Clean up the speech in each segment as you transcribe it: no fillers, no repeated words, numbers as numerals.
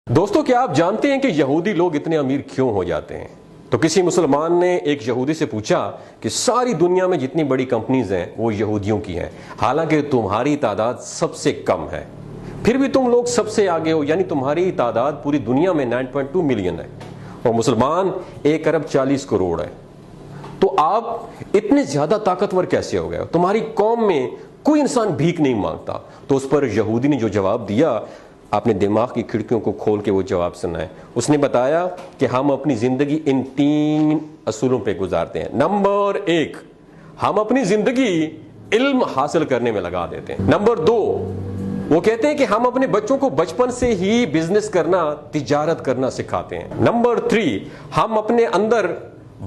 دوستوں کیا آپ جانتے ہیں کہ یہودی لوگ اتنے امیر کیوں ہو جاتے ہیں؟ تو کسی مسلمان نے ایک یہودی سے پوچھا کہ ساری دنیا میں جتنی بڑی کمپنیز ہیں وہ یہودیوں کی ہیں، حالانکہ تمہاری تعداد سب سے کم ہے، پھر بھی تم لوگ سب سے آگے ہو، یعنی تمہاری تعداد پوری دنیا میں 9.2 ملین ہے اور مسلمان 1 ارب 40 کروڑ ہے، تو آپ اتنے زیادہ طاقتور کیسے ہو گئے؟ تمہاری قوم میں کوئی انسان بھیک نہیں مانگتا۔ تو اس پر یہودی نے جو جواب دیا، آپ نے دماغ کی کھڑکیوں کو کھول کے وہ جواب سنا ہے۔ اس نے بتایا کہ ہم اپنی زندگی ان 3 اصولوں پہ گزارتے ہیں۔ نمبر 1، ہم اپنی زندگی علم حاصل کرنے میں لگا دیتے ہیں۔ نمبر 2، وہ کہتے ہیں کہ ہم اپنے بچوں کو بچپن سے ہی بزنس کرنا، تجارت کرنا سکھاتے ہیں۔ نمبر 3، ہم اپنے اندر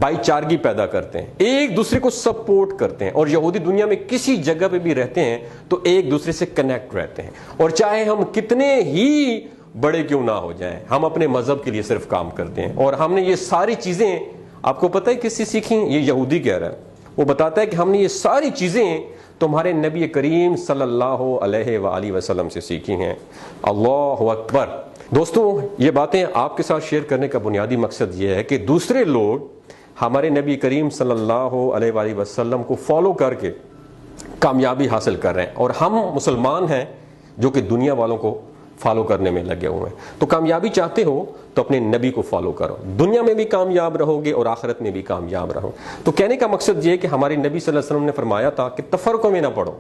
بھائی چارگی پیدا کرتے ہیں، ایک دوسرے کو سپورٹ کرتے ہیں، اور یہودی دنیا میں کسی جگہ پہ بھی رہتے ہیں تو ایک دوسرے سے کنیکٹ رہتے ہیں، اور چاہے ہم کتنے ہی بڑے کیوں نہ ہو جائیں، ہم اپنے مذہب کے لیے صرف کام کرتے ہیں۔ اور ہم نے یہ ساری چیزیں، آپ کو پتہ ہے کس سے سیکھی؟ یہ یہودی کہہ رہا ہے، وہ بتاتا ہے کہ ہم نے یہ ساری چیزیں تمہارے نبی کریم صلی اللہ علیہ وآلہ وسلم سے سیکھی ہیں۔ اللہ اکبر۔ دوستوں یہ باتیں آپ کے ساتھ شیئر کرنے کا بنیادی مقصد یہ ہے کہ دوسرے لوگ ہمارے نبی کریم صلی اللہ علیہ وآلہ وسلم کو فالو کر کے کامیابی حاصل کر رہے ہیں، اور ہم مسلمان ہیں جو کہ دنیا والوں کو فالو کرنے میں لگے ہوئے ہیں۔ تو کامیابی چاہتے ہو تو اپنے نبی کو فالو کرو، دنیا میں بھی کامیاب رہو گے اور آخرت میں بھی کامیاب رہو۔ تو کہنے کا مقصد یہ ہے کہ ہمارے نبی صلی اللہ علیہ وسلم نے فرمایا تھا کہ تفرقوں میں نہ پڑو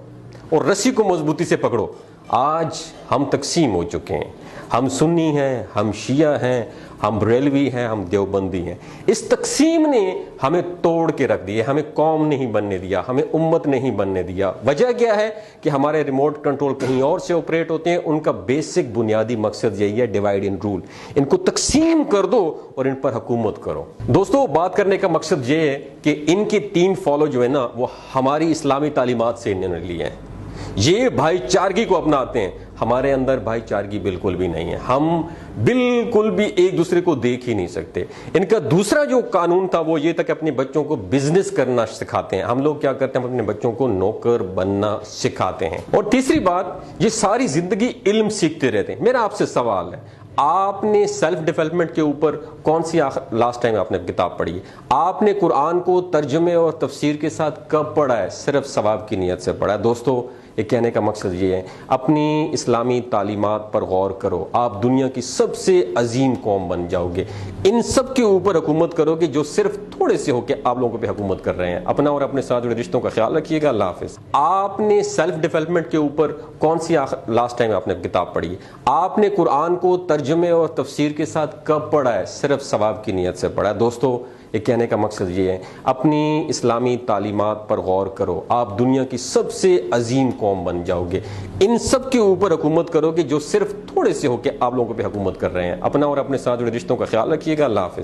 اور رسی کو مضبوطی سے پکڑو۔ آج ہم تقسیم ہو چکے ہیں، ہم سنی ہیں، ہم شیعہ ہیں، ہم بریلوی ہیں، ہم دیوبندی ہیں۔ اس تقسیم نے ہمیں توڑ کے رکھ دیا، ہمیں قوم نہیں بننے دیا، ہمیں امت نہیں بننے دیا۔ وجہ کیا ہے کہ ہمارے ریموٹ کنٹرول کہیں اور سے آپریٹ ہوتے ہیں۔ ان کا بیسک بنیادی مقصد یہی ہے، ڈیوائیڈ اینڈ رول، ان کو تقسیم کر دو اور ان پر حکومت کرو۔ دوستو بات کرنے کا مقصد یہ ہے کہ ان کے 3 فالو جو ہے نا، وہ ہماری اسلامی تعلیمات سے انہوں نے لیے ہیں۔ یہ بھائی چارگی کو اپناتے ہیں، ہمارے اندر بھائی چارگی بالکل بھی نہیں ہے، ہم بالکل بھی ایک دوسرے کو دیکھ ہی نہیں سکتے۔ ان کا دوسرا جو قانون تھا وہ یہ تھا کہ اپنے بچوں کو بزنس کرنا سکھاتے ہیں۔ ہم لوگ کیا کرتے ہیں؟ ہم اپنے بچوں کو نوکر بننا سکھاتے ہیں۔ اور تیسری بات، یہ ساری زندگی علم سیکھتے رہتے ہیں۔ میرا آپ سے سوال ہے، آپ نے سیلف ڈیولپمنٹ کے اوپر کون سی لاسٹ ٹائم آپ نے کتاب پڑھی ہے؟ آپ نے قرآن کو ترجمے اور تفسیر کے ساتھ کب پڑھا ہے؟ صرف ثواب کی نیت سے پڑھا ہے۔ دوستو یہ کہنے کا مقصد یہ ہے، اپنی اسلامی تعلیمات پر غور کرو، آپ دنیا کی سب سے عظیم قوم بن جاؤ گے۔ ان سب کے اوپر حکومت کرو گے جو صرف تھوڑے سے ہو کے آپ لوگوں پہ حکومت کر رہے ہیں۔ اپنا اور اپنے ساتھ جڑے رشتوں کا خیال رکھیے گا۔ اللہ حافظ۔ آپ نے سیلف ڈیولپمنٹ کے اوپر کون سی لاسٹ ٹائم آپ نے کتاب پڑھی ہے؟ آپ نے قرآن کو ترجمے اور تفسیر کے ساتھ کب پڑھا ہے؟ صرف ثواب کی نیت سے پڑھا ہے۔ دوستو یہ کہنے کا مقصد یہ ہے، اپنی اسلامی تعلیمات پر غور کرو، آپ دنیا کی سب سے عظیم قوم بن جاؤ گے۔ ان سب کے اوپر حکومت کرو گے جو صرف تھوڑے سے ہو کے آپ لوگوں پہ حکومت کر رہے ہیں۔ اپنا اور اپنے ساتھ جڑے رشتوں کا خیال رکھیے گا۔ اللہ حافظ۔